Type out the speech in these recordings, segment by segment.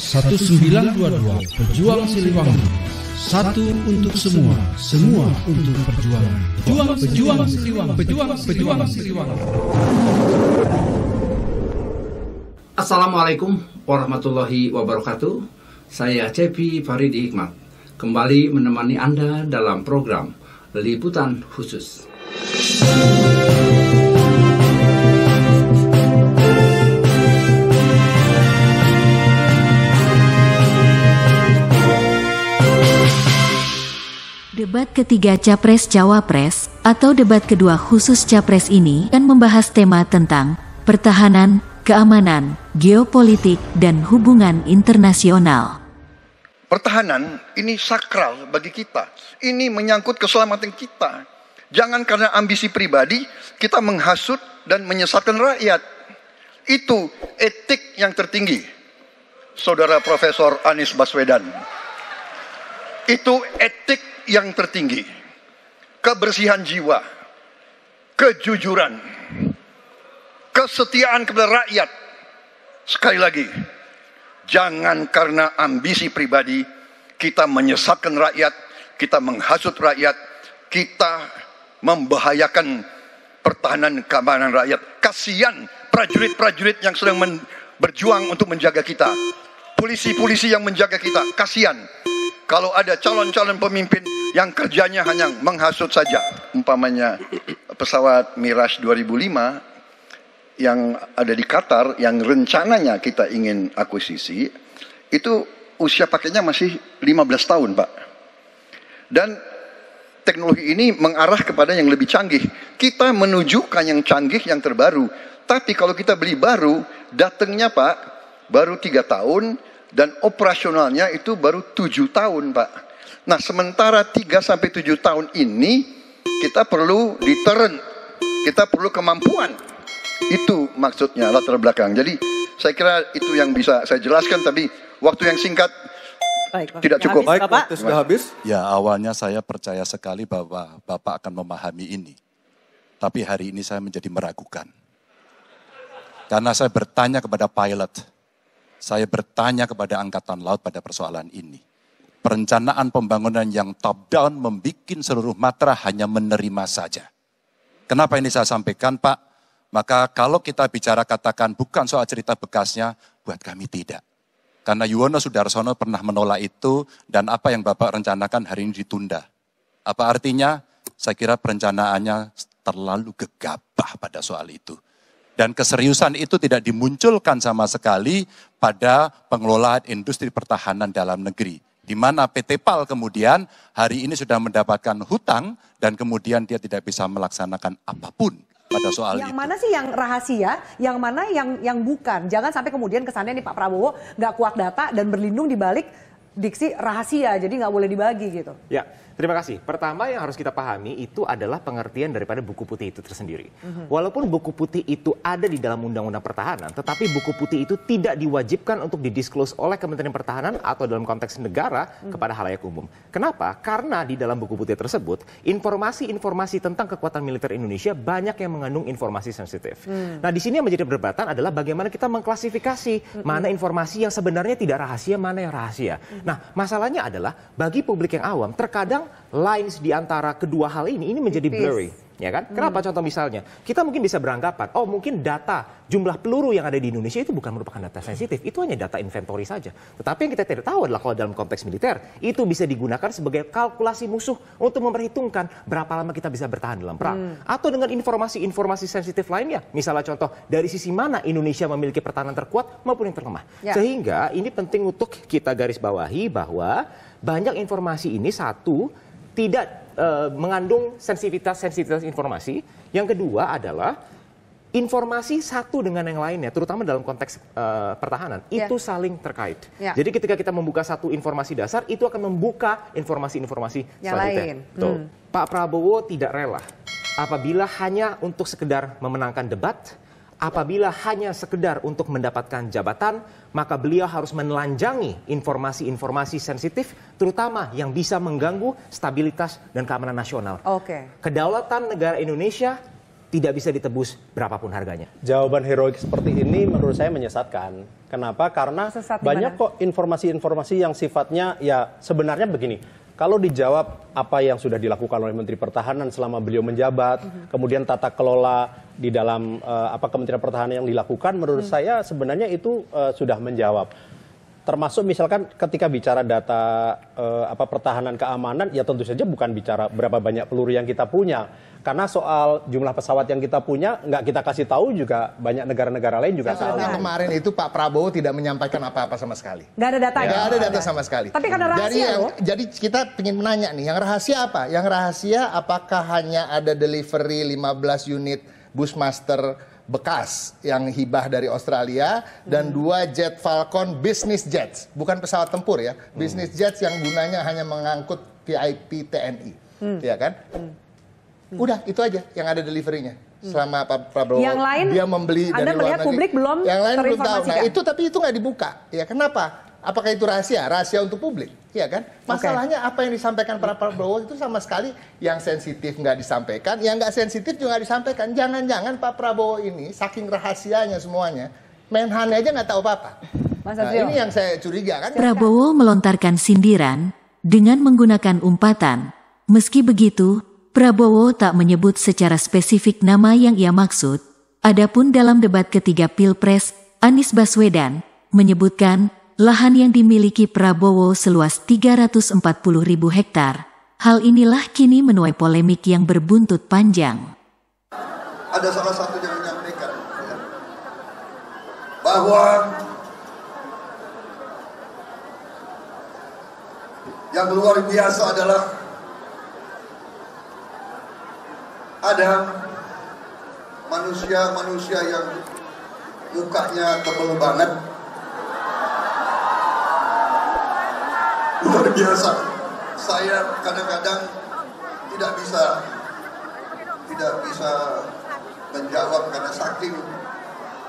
...1922 Pejuang Siliwangi. Satu untuk semua, semua untuk perjuangan. Pejuang Siliwangi. Pejuang Siliwangi. Assalamualaikum warahmatullahi wabarakatuh. Saya Cepi Faridi Hikmat, kembali menemani Anda dalam program Liputan Khusus. Debat ketiga Capres-Cawapres atau debat kedua khusus Capres ini akan membahas tema tentang pertahanan, keamanan, geopolitik, dan hubungan internasional. Pertahanan ini sakral bagi kita. Ini menyangkut keselamatan kita. Jangan karena ambisi pribadi kita menghasut dan menyesatkan rakyat. Itu etik yang tertinggi, Saudara Profesor Anies Baswedan. Itu etik yang tertinggi. Kebersihan jiwa, kejujuran, kesetiaan kepada rakyat. Sekali lagi, jangan karena ambisi pribadi kita menyesatkan rakyat, kita menghasut rakyat, kita membahayakan pertahanan keamanan rakyat. Kasihan prajurit-prajurit yang sedang berjuang untuk menjaga kita. Polisi-polisi yang menjaga kita, kasihan. Kalau ada calon-calon pemimpin yang kerjanya hanya menghasut saja. Umpamanya pesawat Mirage 2005 yang ada di Qatar, yang rencananya kita ingin akuisisi, itu usia pakainya masih 15 tahun, Pak. Dan teknologi ini mengarah kepada yang lebih canggih. Kita menunjukkan yang canggih, yang terbaru. Tapi kalau kita beli baru, datangnya Pak, baru 3 tahun, dan operasionalnya itu baru 7 tahun, Pak. Nah, sementara 3-7 tahun ini, kita perlu deterrent, kita perlu kemampuan. Itu maksudnya latar belakang. Jadi saya kira itu yang bisa saya jelaskan, tapi waktu yang singkat tidak cukup. Baik, waktu sudah habis. Ya, awalnya saya percaya sekali bahwa Bapak akan memahami ini. Tapi hari ini saya menjadi meragukan. Karena saya bertanya kepada pilot, saya bertanya kepada Angkatan Laut pada persoalan ini. Perencanaan pembangunan yang top down membuat seluruh matra hanya menerima saja. Kenapa ini saya sampaikan, Pak? Maka kalau kita bicara katakan bukan soal cerita bekasnya, buat kami tidak. Karena Yuwono Sudarsono pernah menolak itu dan apa yang Bapak rencanakan hari ini ditunda. Apa artinya? Saya kira perencanaannya terlalu gegabah pada soal itu. Dan keseriusan itu tidak dimunculkan sama sekali pada pengelolaan industri pertahanan dalam negeri. Di mana PT PAL kemudian hari ini sudah mendapatkan hutang dan kemudian dia tidak bisa melaksanakan apapun pada soal yang itu. Mana sih yang rahasia, yang mana yang bukan. Jangan sampai kemudian kesannya nih Pak Prabowo nggak kuat data dan berlindung di balik diksi rahasia, jadi nggak boleh dibagi gitu. Ya, terima kasih. Pertama yang harus kita pahami itu adalah pengertian daripada buku putih itu tersendiri. Walaupun buku putih itu ada di dalam Undang-Undang Pertahanan, tetapi buku putih itu tidak diwajibkan untuk didisclose oleh Kementerian Pertahanan atau dalam konteks negara kepada halayak umum. Kenapa? Karena di dalam buku putih tersebut, informasi-informasi tentang kekuatan militer Indonesia banyak yang mengandung informasi sensitif. Nah, di sini yang menjadi perdebatan adalah bagaimana kita mengklasifikasi mana informasi yang sebenarnya tidak rahasia, mana yang rahasia. Nah, masalahnya adalah bagi publik yang awam, terkadang lines di antara kedua hal ini menjadi blurry. Ya kan? Kenapa? Contoh misalnya, kita mungkin bisa beranggapan, oh mungkin data jumlah peluru yang ada di Indonesia itu bukan merupakan data sensitif, itu hanya data inventory saja. Tetapi yang kita tidak tahu adalah kalau dalam konteks militer, itu bisa digunakan sebagai kalkulasi musuh untuk memperhitungkan berapa lama kita bisa bertahan dalam perang. Atau dengan informasi-informasi sensitif lainnya, misalnya contoh, dari sisi mana Indonesia memiliki pertahanan terkuat maupun yang terlemah. Sehingga ini penting untuk kita garis bawahi bahwa banyak informasi ini satu, tidak mengandung sensitivitas informasi. Yang kedua adalah informasi satu dengan yang lainnya, terutama dalam konteks pertahanan, itu saling terkait. Jadi ketika kita membuka satu informasi dasar, itu akan membuka informasi-informasi selanjutnya. Pak Prabowo tidak rela apabila hanya untuk sekedar memenangkan debat, apabila hanya sekedar untuk mendapatkan jabatan, maka beliau harus menelanjangi informasi-informasi sensitif, terutama yang bisa mengganggu stabilitas dan keamanan nasional. Kedaulatan negara Indonesia tidak bisa ditebus berapapun harganya. Jawaban heroik seperti ini menurut saya menyesatkan. Kenapa? Karena banyak kok informasi-informasi yang sifatnya ya sebenarnya begini. Kalau dijawab apa yang sudah dilakukan oleh Menteri Pertahanan selama beliau menjabat, kemudian tata kelola di dalam Kementerian Pertahanan yang dilakukan, menurut saya sebenarnya itu sudah menjawab. Termasuk misalkan ketika bicara data pertahanan keamanan, ya tentu saja bukan bicara berapa banyak peluru yang kita punya. Karena soal jumlah pesawat yang kita punya, nggak kita kasih tahu juga banyak negara-negara lain juga tahu. Kemarin itu Pak Prabowo tidak menyampaikan apa-apa sama sekali. Nggak ada data. Nggak ada data sama sekali. Tapi karena rahasia loh. Jadi kita ingin menanya nih, yang rahasia apa? Yang rahasia apakah hanya ada delivery 15 unit Bushmaster bekas yang hibah dari Australia dan 2 jet Falcon business jets, bukan pesawat tempur ya, business jets yang gunanya hanya mengangkut VIP TNI, ya kan? Udah itu aja yang ada deliverynya. Selama Pak Prabowo yang lain, dia membeli Anda dari luar negeri. publik belum yang lain belum tahu. Nah terinformasikan. tapi itu nggak dibuka. Ya kenapa? Apakah itu rahasia? Rahasia untuk publik, ya kan? Masalahnya apa yang disampaikan Pak Prabowo itu sama sekali yang sensitif nggak disampaikan, yang nggak sensitif juga nggak disampaikan. Jangan-jangan Pak Prabowo ini saking rahasianya semuanya, Menhan aja nggak tahu apa-apa. Nah, ini yang saya curiga kan. Prabowo melontarkan sindiran dengan menggunakan umpatan. Meski begitu, Prabowo tak menyebut secara spesifik nama yang ia maksud. Adapun dalam debat ketiga Pilpres, Anies Baswedan menyebutkan lahan yang dimiliki Prabowo seluas 340.000 hektar. Hal inilah kini menuai polemik yang berbuntut panjang. Ada salah satu yang menyampaikan bahwa yang luar biasa adalah ada manusia-manusia yang mukanya tebal banget. Luar biasa. Saya kadang-kadang tidak bisa menjawab karena saking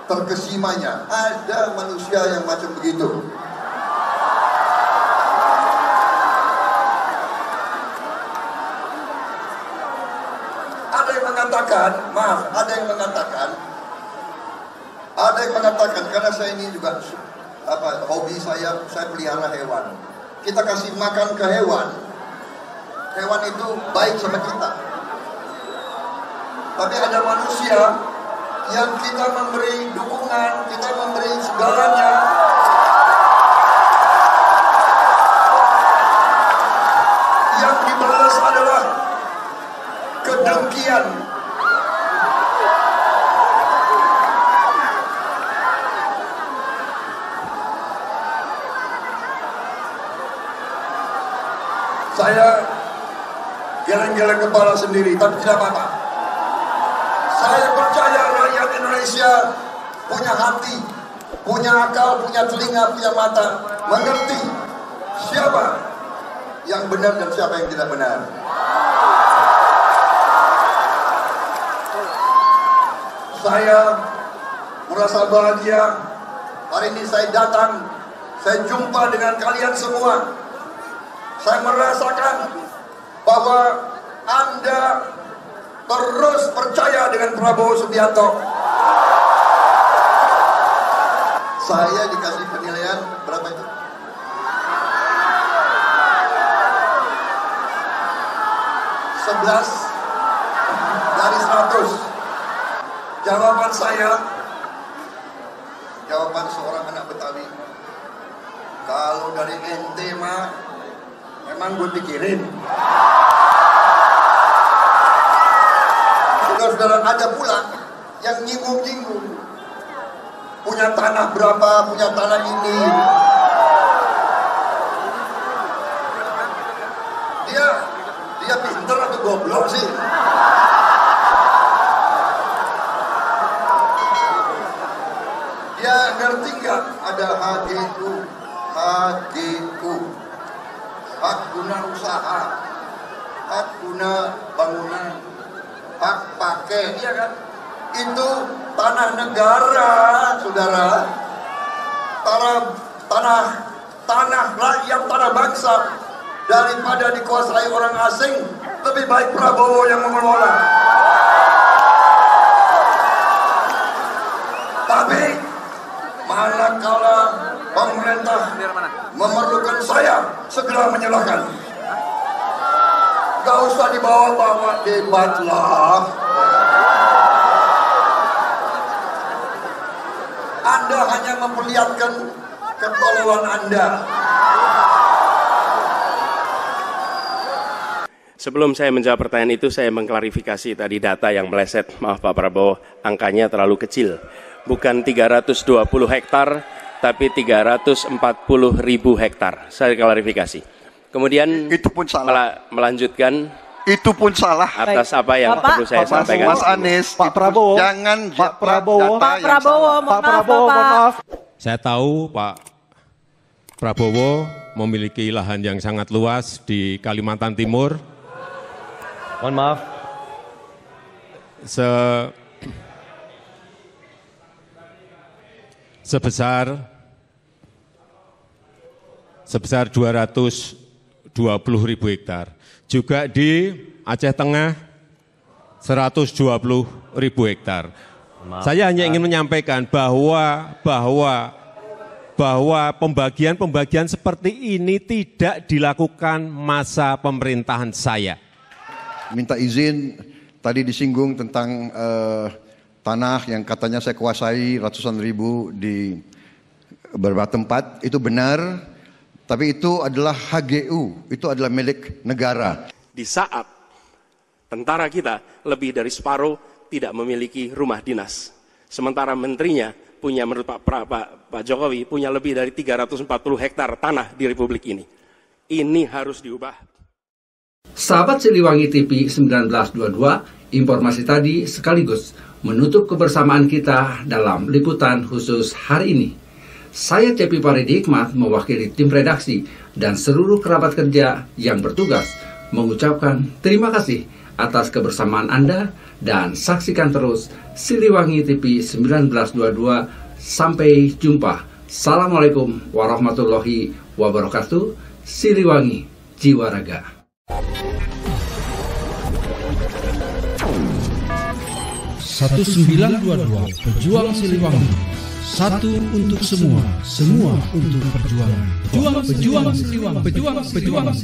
terkesimanya. Ada manusia yang macam begitu. Ada yang mengatakan karena saya ini juga hobi saya pelihara hewan. Kita kasih makan ke hewan itu baik sama kita. Tapi ada manusia yang kita memberi dukungan, kita memberi segalanya. Yang dibalas adalah kedengkian. Saya geleng-geleng kepala sendiri, tapi tidak apa-apa. Saya percaya rakyat Indonesia punya hati, punya akal, punya telinga, punya mata, mengerti siapa yang benar dan siapa yang tidak benar. Saya merasa bahagia hari ini saya datang, saya jumpa dengan kalian semua. Saya merasakan bahwa Anda terus percaya dengan Prabowo Subianto. Saya dikasih penilaian berapa itu? 11 dari 100. Jawaban saya, jawaban seorang anak Betawi, kalau dari ente mah memang gue pikirin. Saudara-saudara, ada pula yang nyinggung-nyinggung. Punya tanah berapa, punya tanah ini. Dia pinter atau goblok sih? Dia ngerti nggak ada HGU? Hak guna usaha, hak guna bangunan, hak pakai, iya kan? Itu tanah negara, saudara. Tanah rakyat, tanah bangsa. Daripada dikuasai orang asing, lebih baik Prabowo yang mengelola. segera menyerahkan. Gak usah dibawa-bawa debat lah. Anda hanya memperlihatkan ketololan Anda. Sebelum saya menjawab pertanyaan itu, saya mengklarifikasi tadi data yang meleset. Maaf Pak Prabowo, angkanya terlalu kecil. Bukan 320 hektar, tapi 340.000 hektar. Saya klarifikasi. Kemudian itu pun salah. Melanjutkan. Itu pun salah. Atas apa yang perlu saya sampaikan. Mas Anies, Pak Prabowo, jangan Pak Prabowo, Pak Prabowo, maaf. Saya tahu Pak Prabowo memiliki lahan yang sangat luas di Kalimantan Timur. Mohon maaf. Sebesar 220.000 hektar. Juga di Aceh Tengah 120.000 hektar. Saya hanya ingin menyampaikan bahwa pembagian seperti ini tidak dilakukan masa pemerintahan saya. Minta izin, tadi disinggung tentang tanah yang katanya saya kuasai ratusan ribu di beberapa tempat. Itu benar, tapi itu adalah HGU, itu adalah milik negara. Di saat tentara kita lebih dari separuh tidak memiliki rumah dinas. Sementara menterinya punya, menurut Pak Jokowi, punya lebih dari 340 hektar tanah di Republik ini. Ini harus diubah. Sahabat Siliwangi TV 1922, informasi tadi sekaligus menutup kebersamaan kita dalam liputan khusus hari ini. Saya Cepi Paridi Hikmat mewakili tim redaksi dan seluruh kerabat kerja yang bertugas mengucapkan terima kasih atas kebersamaan Anda dan saksikan terus Siliwangi TV 1922. Sampai jumpa. Assalamualaikum warahmatullahi wabarakatuh. Siliwangi Jiwa Raga. Satu 922 Pejuang Siliwangi. Satu untuk semua, semua untuk perjuangan. Pejuang Siliwangi. Pejuang Siliwangi.